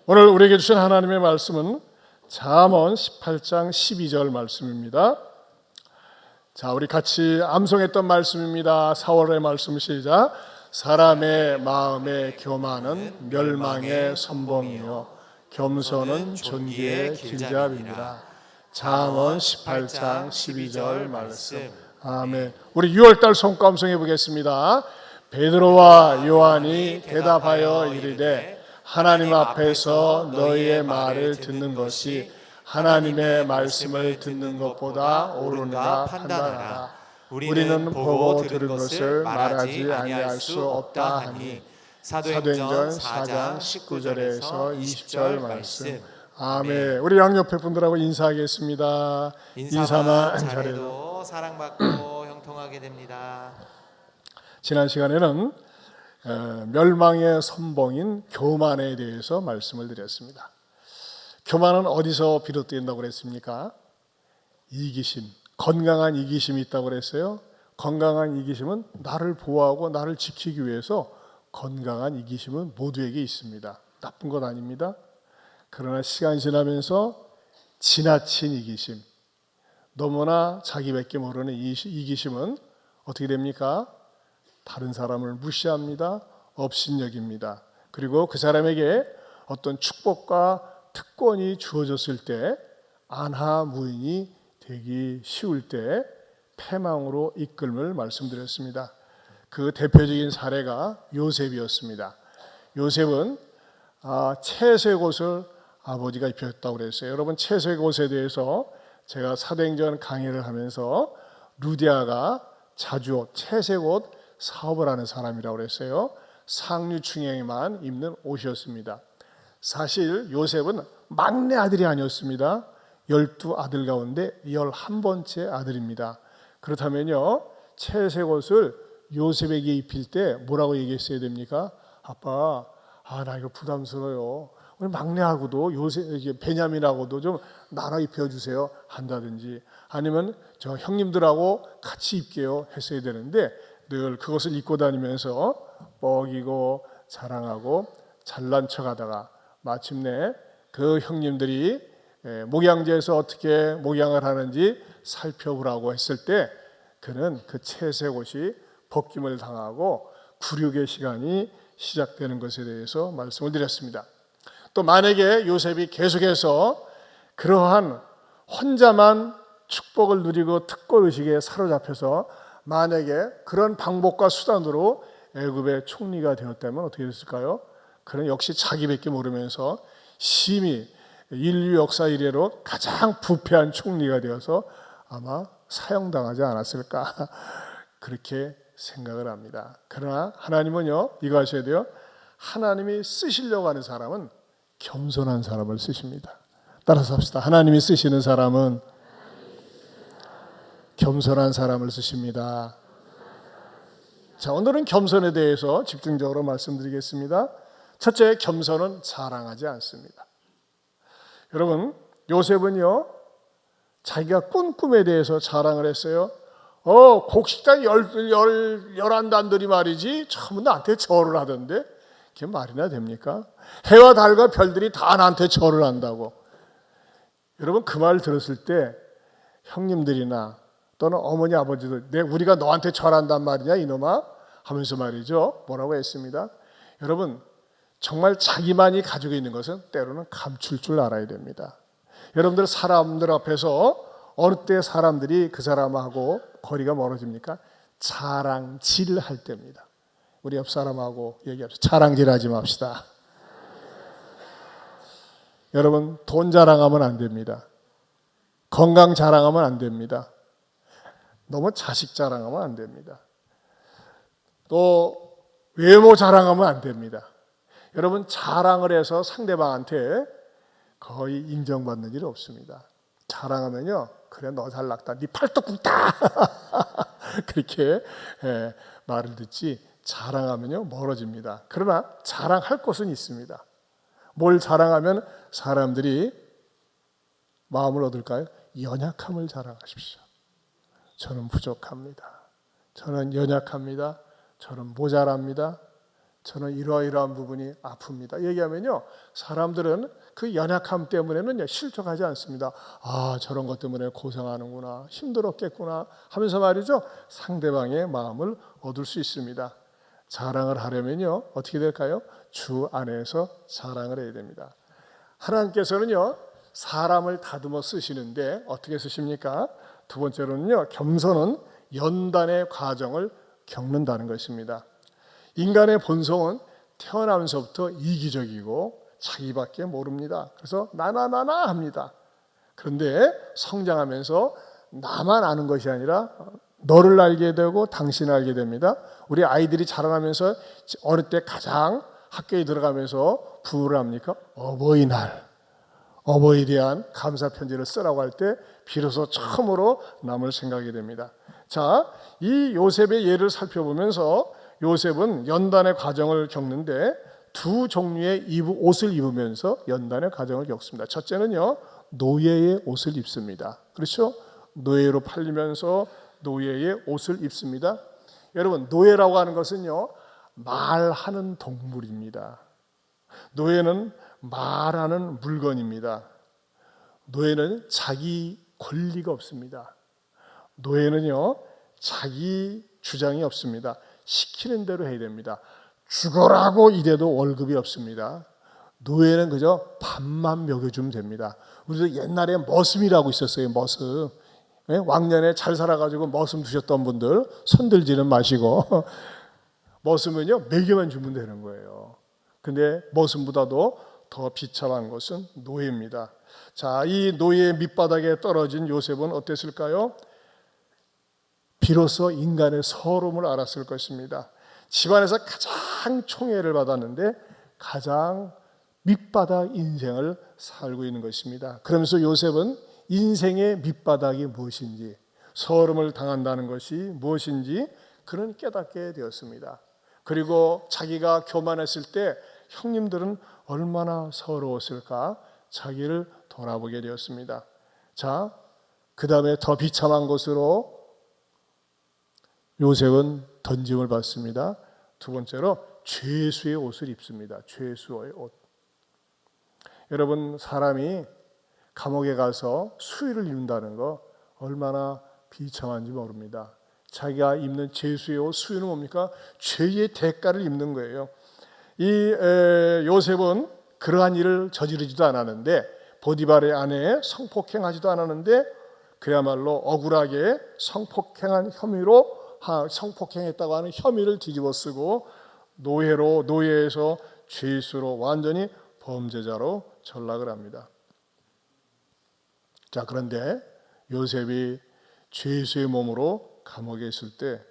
오늘 우리에게 주신 하나님의 말씀은 잠언 18장 12절 말씀입니다. 자, 우리 같이 암송했던 말씀입니다. 4월의 말씀 시작. 사람의 마음의 교만은 멸망의 선봉이요 겸손은 존귀의 길잡이니라. 잠언 18장 12절 말씀. 아멘. 우리 6월달 성과 암송해 보겠습니다. 베드로와 요한이 대답하여 이르되 하나님 앞에서 너희의 말을 듣는 것이 하나님의 말씀을 듣는 것보다 옳은가 판단하라. 우리는 보고 들은 것을 말하지 아니할 수 없다 하니. 사도행전 4장 19절에서 20절 말씀. 아멘. 우리 양옆에 분들하고 인사하겠습니다. 인사만 잘해도 사랑받고 형통하게 됩니다. 지난 시간에는 멸망의 선봉인 교만에 대해서 말씀을 드렸습니다. 교만은 어디서 비롯된다고 그랬습니까? 이기심, 건강한 이기심이 있다고 그랬어요. 건강한 이기심은 나를 보호하고 나를 지키기 위해서 건강한 이기심은 모두에게 있습니다. 나쁜 것 아닙니다. 그러나 시간이 지나면서 지나친 이기심, 너무나 자기밖에 모르는 이기심은 어떻게 됩니까? 다른 사람을 무시합니다. 업신여깁니다. 그리고 그 사람에게 어떤 축복과 특권이 주어졌을 때 안하무인이 되기 쉬울 때 패망으로 이끌음을 말씀드렸습니다. 그 대표적인 사례가 요셉이었습니다. 요셉은 채색 옷을 아버지가 입혔다고 그랬어요. 여러분, 채색 옷에 대해서 제가 사도행전 강의를 하면서 루디아가 자주 채색 옷 사업을 하는 사람이라고 그랬어요. 상류층에만 입는 옷이었습니다. 사실 요셉은 막내 아들이 아니었습니다. 12아들 가운데 11번째 아들입니다. 그렇다면요, 채색 옷을 요셉에게 입힐 때 뭐라고 얘기했어야 됩니까? 아빠, 나 이거 부담스러워요. 우리 막내하고도 요셉, 베냐민하고도 좀 나눠 입혀주세요 한다든지, 아니면 저 형님들하고 같이 입게요 했어야 되는데 늘 그것을 입고 다니면서 뻐기고 자랑하고 잘난 척하다가 마침내 그 형님들이 목양제에서 어떻게 목양을 하는지 살펴보라고 했을 때 그는 그 채색 옷이 벗김을 당하고 굴욕의 시간이 시작되는 것에 대해서 말씀을 드렸습니다. 또 만약에 요셉이 계속해서 그러한 혼자만 축복을 누리고 특권의식에 사로잡혀서 만약에 그런 방법과 수단으로 애굽의 총리가 되었다면 어떻게 됐을까요? 그는 역시 자기밖에 모르면서 심히 인류 역사 이래로 가장 부패한 총리가 되어서 아마 사형당하지 않았을까 그렇게 생각을 합니다. 그러나 하나님은요, 이거 하셔야 돼요. 하나님이 쓰시려고 하는 사람은 겸손한 사람을 쓰십니다. 따라서 합시다. 하나님이 쓰시는 사람은 겸손한 사람을 쓰십니다. 자, 오늘은 겸손에 대해서 집중적으로 말씀드리겠습니다. 첫째, 겸손은 자랑하지 않습니다. 여러분, 요셉은요, 자기가 꾼 꿈에 대해서 자랑을 했어요. 곡식단 11단들이 말이지 전부 나한테 절을 하던데 그게 말이나 됩니까? 해와 달과 별들이 다 나한테 절을 한다고. 여러분, 그 말 들었을 때 형님들이나 또는 어머니 아버지들, 우리가 너한테 절한단 말이냐 이놈아 하면서 말이죠, 뭐라고 했습니다. 여러분, 정말 자기만이 가지고 있는 것은 때로는 감출 줄 알아야 됩니다. 여러분들 사람들 앞에서 어느 때 사람들이 그 사람하고 거리가 멀어집니까? 자랑질할 때입니다. 우리 옆 사람하고 얘기합시다. 자랑질하지 맙시다. 여러분, 돈 자랑하면 안 됩니다. 건강 자랑하면 안 됩니다. 너무 자식 자랑하면 안 됩니다. 또 외모 자랑하면 안 됩니다. 여러분, 자랑을 해서 상대방한테 거의 인정받는 일이 없습니다. 자랑하면요, 그래 너 잘났다, 네 팔뚝 굵다 그렇게 말을 듣지, 자랑하면요 멀어집니다. 그러나 자랑할 것은 있습니다. 뭘 자랑하면 사람들이 마음을 얻을까요? 연약함을 자랑하십시오. 저는 부족합니다. 저는 연약합니다. 저는 모자랍니다. 저는 이러이러한 부분이 아픕니다. 얘기하면요, 사람들은 그 연약함 때문에는 실족하지 않습니다. 아, 저런 것 때문에 고생하는구나, 힘들었겠구나 하면서 말이죠, 상대방의 마음을 얻을 수 있습니다. 자랑을 하려면요, 어떻게 될까요? 주 안에서 자랑을 해야 됩니다. 하나님께서는요, 사람을 다듬어 쓰시는데 어떻게 쓰십니까? 두 번째로는요, 겸손은 연단의 과정을 겪는다는 것입니다. 인간의 본성은 태어나면서부터 이기적이고 자기밖에 모릅니다. 그래서 나나나나 합니다. 그런데 성장하면서 나만 아는 것이 아니라 너를 알게 되고 당신을 알게 됩니다. 우리 아이들이 자라나면서 어릴 때 가장 학교에 들어가면서 부를 합니까? 어버이날, 어버이에 대한 감사 편지를 쓰라고 할 때 비로소 처음으로 남을 생각하게 됩니다. 자, 이 요셉의 예를 살펴보면서 요셉은 연단의 과정을 겪는데 두 종류의 옷을 입으면서 연단의 과정을 겪습니다. 첫째는요, 노예의 옷을 입습니다. 그렇죠? 노예로 팔리면서 노예의 옷을 입습니다. 여러분, 노예라고 하는 것은요, 말하는 동물입니다. 노예는 말하는 물건입니다. 노예는 자기 권리가 없습니다. 노예는요, 자기 주장이 없습니다. 시키는 대로 해야 됩니다. 죽어라고 이래도 월급이 없습니다. 노예는 그저 밥만 먹여주면 됩니다. 우리도 옛날에 머슴이라고 있었어요. 머슴. 왕년에 잘 살아가지고 머슴 두셨던 분들 손 들지는 마시고 머슴은요, 먹여만 주면 되는 거예요. 근데 머슴보다도 더 비참한 것은 노예입니다. 자, 이 노예의 밑바닥에 떨어진 요셉은 어땠을까요? 비로소 인간의 서러움을 알았을 것입니다. 집안에서 가장 총애를 받았는데 가장 밑바닥 인생을 살고 있는 것입니다. 그러면서 요셉은 인생의 밑바닥이 무엇인지, 서러움을 당한다는 것이 무엇인지 그는 깨닫게 되었습니다. 그리고 자기가 교만했을 때 형님들은 얼마나 서러웠을까 자기를 돌아보게 되었습니다. 자, 그 다음에 더 비참한 것으로 요셉은 던짐을 받습니다. 두 번째로 죄수의 옷을 입습니다. 죄수의 옷. 여러분, 사람이 감옥에 가서 수의를 입는다는 거 얼마나 비참한지 모릅니다. 자기가 입는 죄수의 옷, 수의는 뭡니까? 죄의 대가를 입는 거예요. 이 요셉은 그러한 일을 저지르지도 않았는데, 보디발의 아내에 성폭행하지도 않았는데 그야말로 억울하게 성폭행했다고 하는 혐의를 뒤집어쓰고 노예에서 죄수로 완전히 범죄자로 전락을 합니다. 자, 그런데 요셉이 죄수의 몸으로 감옥에 있을 때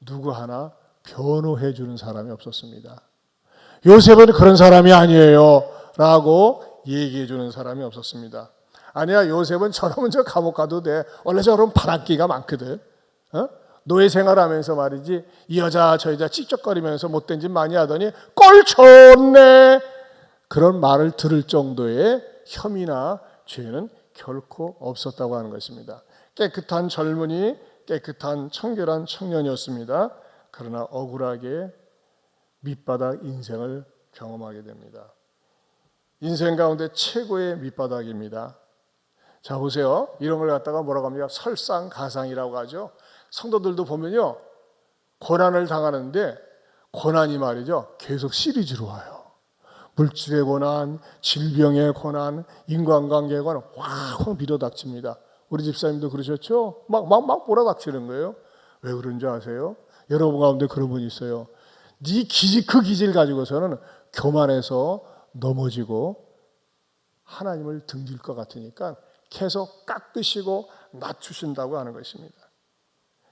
누구 하나 변호해 주는 사람이 없었습니다. 요셉은 그런 사람이 아니에요 라고 얘기해 주는 사람이 없었습니다. 아니야, 요셉은 저러면 저 감옥 가도 돼. 원래 저런 바람기가 많거든. 노예 생활하면서 말이지, 이 여자 저 여자 찝쩍거리면서 못된 짓 많이 하더니 꼴 좋네, 그런 말을 들을 정도의 혐의나 죄는 결코 없었다고 하는 것입니다. 깨끗한 젊은이, 깨끗한 청결한 청년이었습니다. 그러나 억울하게 밑바닥 인생을 경험하게 됩니다. 인생 가운데 최고의 밑바닥입니다. 자, 보세요. 이런 걸 갖다가 뭐라고 합니까? 설상가상이라고 하죠. 성도들도 보면요, 고난을 당하는데 고난이 말이죠, 계속 시리즈로 와요. 물질의 고난, 질병의 고난, 인간관계의 고난 확 밀어닥칩니다. 우리 집사님도 그러셨죠? 막 몰아닥치는 거예요. 왜 그런 줄 아세요? 여러분 가운데 그런 분이 있어요. 그 기질 가지고서는 교만해서 넘어지고 하나님을 등질 것 같으니까 계속 깎으시고 낮추신다고 하는 것입니다.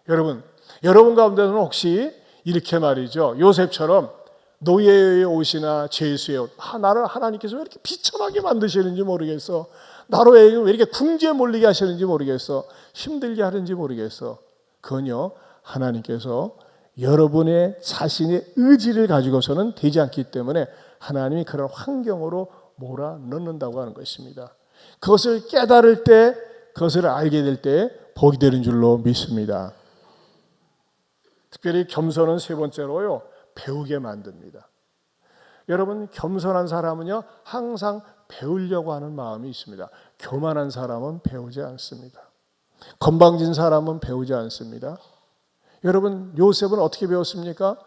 여러분 가운데는 혹시 이렇게 말이죠, 요셉처럼 노예의 옷이나 죄수의 옷, 나를 하나님께서 왜 이렇게 비참하게 만드시는지 모르겠어, 나로 왜 이렇게 궁지에 몰리게 하시는지 모르겠어, 힘들게 하는지 모르겠어. 그건요, 하나님께서 여러분의 자신의 의지를 가지고서는 되지 않기 때문에 하나님이 그런 환경으로 몰아넣는다고 하는 것입니다. 그것을 깨달을 때, 그것을 알게 될 때 복이 되는 줄로 믿습니다. 특별히 겸손은 세 번째로요, 배우게 만듭니다. 여러분, 겸손한 사람은요 항상 배우려고 하는 마음이 있습니다. 교만한 사람은 배우지 않습니다. 건방진 사람은 배우지 않습니다. 여러분, 요셉은 어떻게 배웠습니까?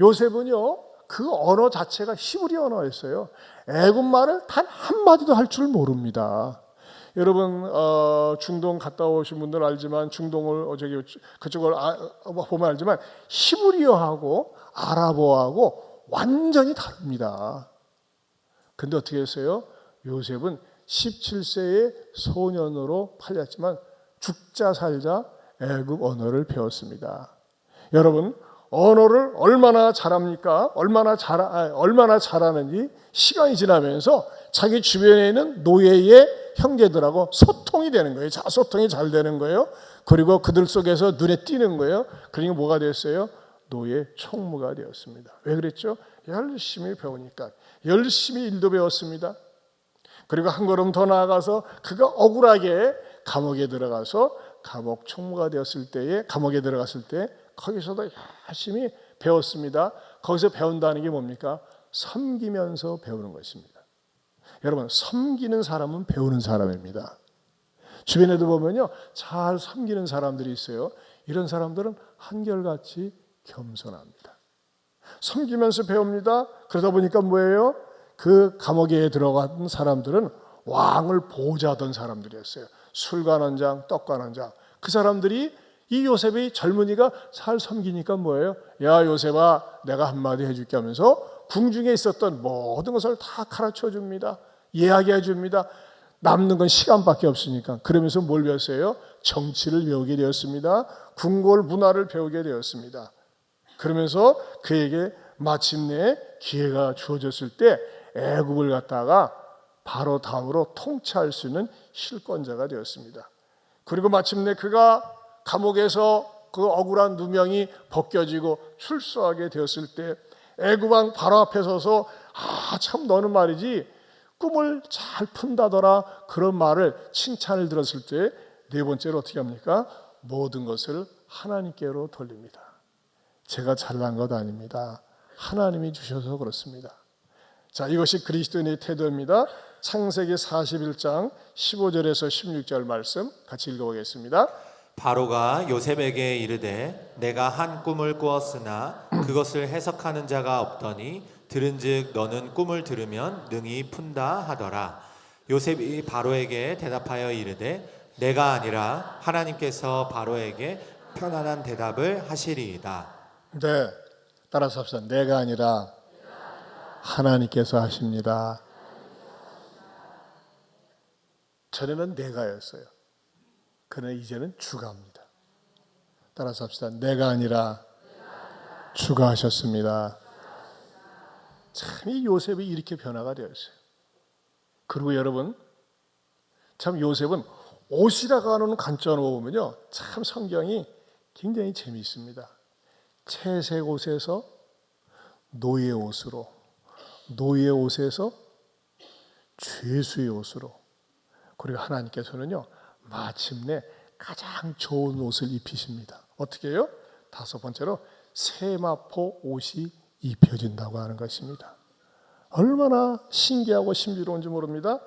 요셉은요 그 언어 자체가 히브리 언어였어요. 애굽 말을 단 한마디도 할 줄 모릅니다. 여러분, 중동 갔다 오신 분들 알지만, 중동을 그쪽을 보면 알지만 히브리어하고 아랍어하고 완전히 다릅니다. 근데 어떻게 했어요? 요셉은 17세의 소년으로 팔렸지만 죽자 살자 애굽 언어를 배웠습니다. 여러분, 언어를 얼마나 잘합니까? 얼마나 잘하는지 시간이 지나면서 자기 주변에 있는 노예의 형제들하고 소통이 되는 거예요. 소통이 잘 되는 거예요. 그리고 그들 속에서 눈에 띄는 거예요. 그러니까 뭐가 됐어요? 노예 총무가 되었습니다. 왜 그랬죠? 열심히 배우니까. 열심히 일도 배웠습니다. 그리고 한 걸음 더 나아가서 그가 억울하게 감옥에 들어가서 감옥 총무가 되었을 때에, 감옥에 들어갔을 때 거기서도 열심히 배웠습니다. 거기서 배운다는 게 뭡니까? 섬기면서 배우는 것입니다. 여러분, 섬기는 사람은 배우는 사람입니다. 주변에도 보면요 잘 섬기는 사람들이 있어요. 이런 사람들은 한결같이 겸손합니다. 섬기면서 배웁니다. 그러다 보니까 뭐예요? 그 감옥에 들어간 사람들은 왕을 보호하던 사람들이었어요. 술 관한 장, 떡 관한 장. 그 사람들이 이 요셉의 젊은이가 잘 섬기니까 뭐예요? 야 요셉아, 내가 한마디 해줄게 하면서 궁중에 있었던 모든 것을 다 가르쳐 줍니다. 이야기해 줍니다. 남는 건 시간밖에 없으니까. 그러면서 뭘 배웠어요? 정치를 배우게 되었습니다. 궁궐 문화를 배우게 되었습니다. 그러면서 그에게 마침내 기회가 주어졌을 때 애굽을 갖다가 바로 다음으로 통치할 수 있는 실권자가 되었습니다. 그리고 마침내 그가 감옥에서 그 억울한 누명이 벗겨지고 출소하게 되었을 때 애굽 왕 바로 앞에 서서 참 너는 말이지 꿈을 잘 푼다더라, 그런 말을 칭찬을 들었을 때 네 번째로 어떻게 합니까? 모든 것을 하나님께로 돌립니다. 제가 잘난 것 아닙니다. 하나님이 주셔서 그렇습니다. 자, 이것이 그리스도인의 태도입니다. 창세기 41장 15절에서 16절 말씀 같이 읽어보겠습니다. 바로가 요셉에게 이르되 내가 한 꿈을 꾸었으나 그것을 해석하는 자가 없더니 들은즉 너는 꿈을 들으면 능히 푼다 하더라. 요셉이 바로에게 대답하여 이르되 내가 아니라 하나님께서 바로에게 편안한 대답을 하시리이다. 네, 따라서 합시다. 내가 아니라 하나님께서 하십니다. 전에는 내가였어요. 그러나 이제는 주가 합니다. 따라서 합시다. 내가 아니라 주가 하셨습니다. 참 이 요셉이 이렇게 변화가 되었어요. 그리고 여러분, 참 요셉은 옷이라고 하는 관점으로 보면요, 참 성경이 굉장히 재미있습니다. 채색 옷에서 노예 옷으로, 노예 옷에서 죄수의 옷으로, 그리고 하나님께서는요 마침내 가장 좋은 옷을 입히십니다. 어떻게 해요? 다섯 번째로 세마포 옷이 입혀진다고 하는 것입니다. 얼마나 신기하고 신비로운지 모릅니다.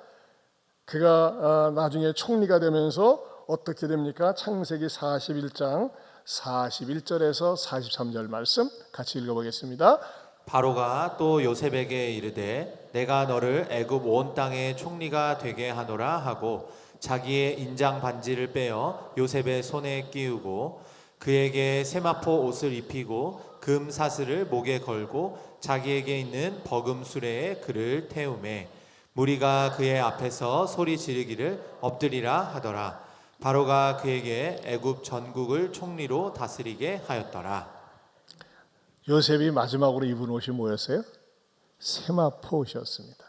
그가 나중에 총리가 되면서 어떻게 됩니까? 창세기 41장 41절에서 43절 말씀 같이 읽어보겠습니다. 바로가 또 요셉에게 이르되 내가 너를 애굽 온 땅의 총리가 되게 하노라 하고 자기의 인장 반지를 빼어 요셉의 손에 끼우고 그에게 세마포 옷을 입히고 금 사슬을 목에 걸고 자기에게 있는 버금 수레에 그를 태우매 무리가 그의 앞에서 소리 지르기를 엎드리라 하더라. 바로가 그에게 애굽 전국을 총리로 다스리게 하였더라. 요셉이 마지막으로 입은 옷이 뭐였어요? 세마포 옷이었습니다.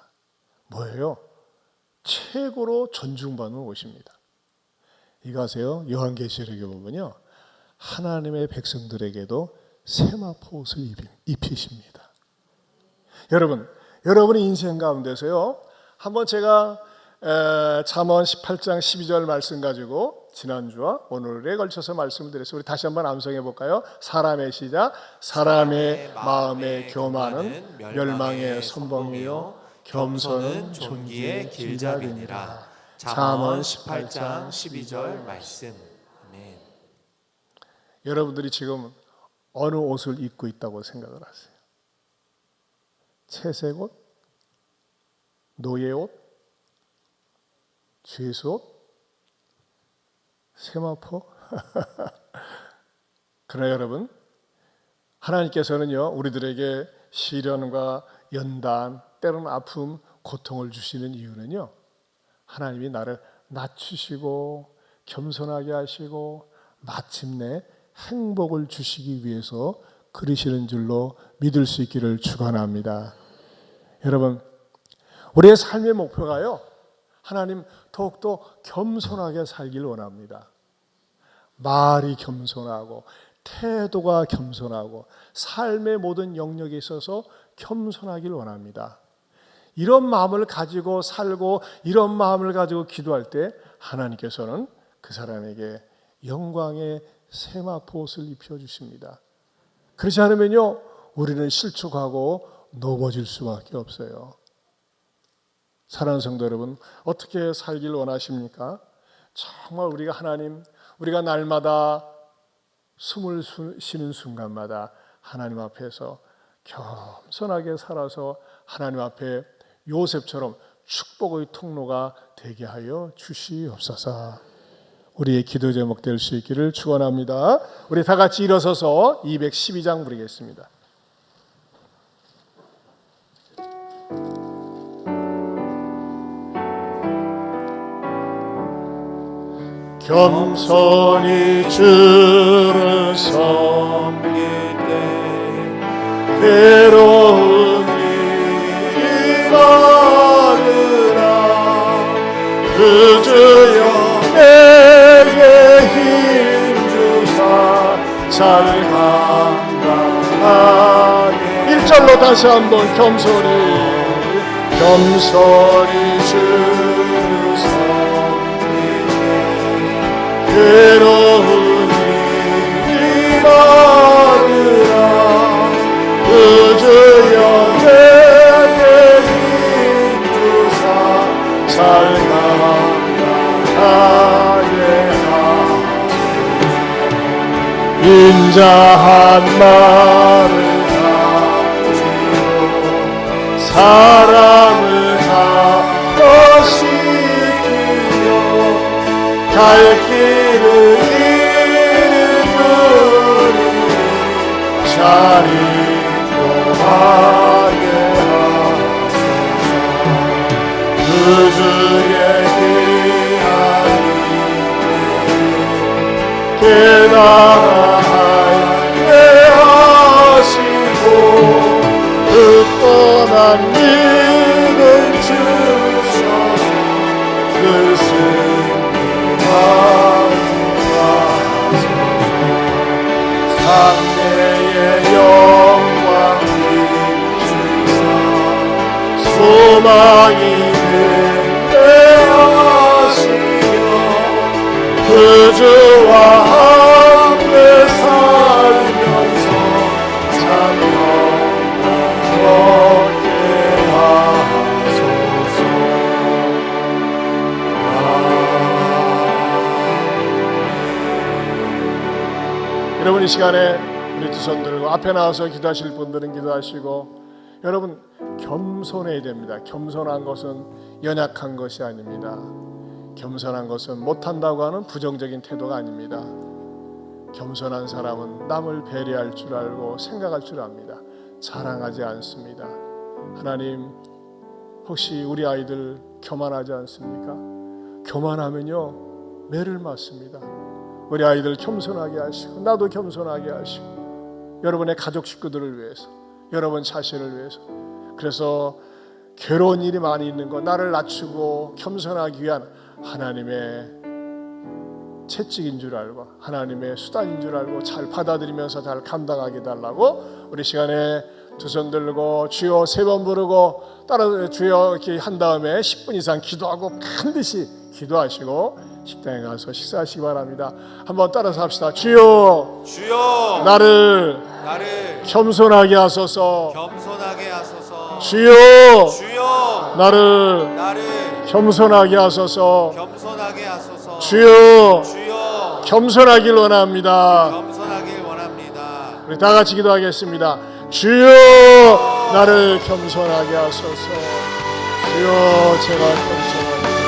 뭐예요? 최고로 존중받는 옷입니다. 이거 아세요? 요한계시록에 보면요, 하나님의 백성들에게도 세마포 옷을 입히십니다. 여러분의 인생 가운데서요, 한번 제가 잠언 18장 12절 말씀 가지고 지난주와 오늘에 걸쳐서 말씀을 드렸어요. 우리 다시 한번 암송해 볼까요? 사람의 시작. 사람의 마음에 교만은 멸망의 선봉이요 겸손은 존귀의 길잡이니라. 잠언 18장 12절 말씀. 아멘. 여러분들이 지금 어느 옷을 입고 있다고 생각을 하세요? 채색옷? 노예옷? 죄수옷? 세마포? 그러나 여러분, 하나님께서는요 우리들에게 시련과 연단, 때로는 아픔, 고통을 주시는 이유는요 하나님이 나를 낮추시고 겸손하게 하시고 마침내 행복을 주시기 위해서 그러시는 줄로 믿을 수 있기를 축원합니다. 여러분, 우리의 삶의 목표가요 하나님 더욱더 겸손하게 살길 원합니다. 말이 겸손하고 태도가 겸손하고 삶의 모든 영역에 있어서 겸손하길 원합니다. 이런 마음을 가지고 살고 이런 마음을 가지고 기도할 때 하나님께서는 그 사람에게 영광의 세마포옷을 입혀주십니다. 그렇지 않으면요 우리는 실족하고 넘어질 수밖에 없어요. 사랑하는 성도 여러분, 어떻게 살길 원하십니까? 정말 우리가 하나님, 우리가 날마다 숨을 쉬는 순간마다 하나님 앞에서 겸손하게 살아서 하나님 앞에 요셉처럼 축복의 통로가 되게 하여 주시옵소서. 우리의 기도 제목 될 수 있기를 축원합니다. 우리 다 같이 일어서서 212장 부르겠습니다. 겸손히 주를 섬길 때 괴로운 일이 많으나 그 주여 내게 힘 주사 잘 감당하게. 1절로 다시 한번 겸손히 주를 섬길 때 괴로운 일이 많으나 그 주여 내게 힘 주사 잘 감당하게 하소서. 인자한 말을 가지고 사람을 다 시키며 갈 길을 잃으니 잘 인도하게 하소서. 그 주의 귀한 이름을 깨달게 하시고 그 뻔한 믿음 주셔서 그 상대의 영광 주사 소망이 되게 하시며 그 주와 함께 살면서 참 영광 얻게 하소서. 여러분, 이 시간에 우리 두 손 들고 앞에 나와서 기도하실 분들은 기도하시고, 여러분 겸손해야 됩니다. 겸손한 것은 연약한 것이 아닙니다. 겸손한 것은 못한다고 하는 부정적인 태도가 아닙니다. 겸손한 사람은 남을 배려할 줄 알고 생각할 줄 압니다. 자랑하지 않습니다. 하나님, 혹시 우리 아이들 교만하지 않습니까? 교만하면요 매를 맞습니다. 우리 아이들 겸손하게 하시고 나도 겸손하게 하시고 여러분의 가족 식구들을 위해서, 여러분 자신을 위해서, 그래서 괴로운 일이 많이 있는 것, 나를 낮추고 겸손하기 위한 하나님의 채찍인 줄 알고 하나님의 수단인 줄 알고 잘 받아들이면서 잘 감당하게 달라고 우리 시간에 두 손 들고 주여 3번 부르고 따라 주여 이렇게 한 다음에 10분 이상 기도하고 반드시 기도하시고 식당에 가서 식사하시기 바랍니다. 한번 따라서 합시다. 주여 나를 겸손하게 하소서. 주여 나를 겸손하게 하소서. 주여 겸손하길 원합니다. 우리 다 같이 기도하겠습니다. 주여 나를 겸손하게 하소서. 주여 제가 겸손하게